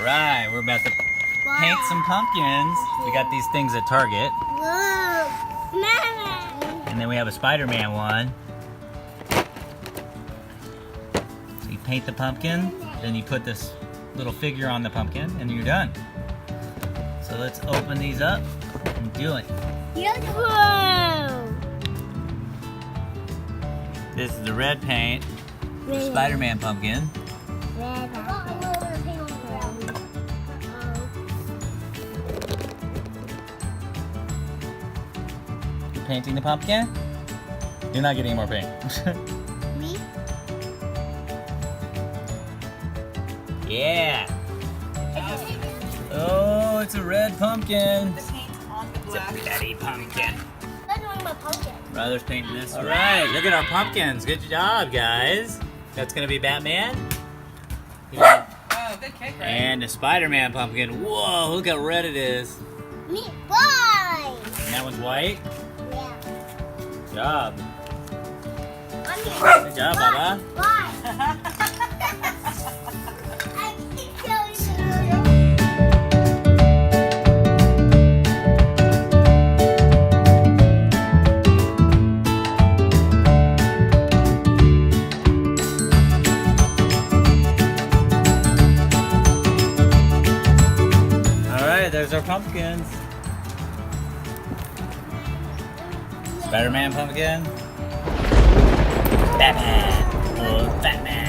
Alright, we're about to paint some pumpkins. We got these things at Target. Look, Mama. And then we have a Spider-Man one. So you paint the pumpkin, then you put this little figure on the pumpkin, and you're done. So let's open these up and do it. Whoa. This is the red paint for Red. Spider-Man pumpkin. Red. You're painting the pumpkin? You're not getting any more paint. Me? Yeah. Oh, it's a red pumpkin. The paint on the black. It's a petty pumpkin. That's one of my pumpkins. Ryler's painting this. All right, look at our pumpkins. Good job, guys. That's gonna be Batman. Oh, good kick, right? And a Spider-Man pumpkin. Whoa, look how red it is. Me, boy. And that one's white. Yeah. Good job. Good job, Baba. Bye. I keep telling you. There's our pumpkins. Spider-Man pumpkin. Batman. Oh, Batman.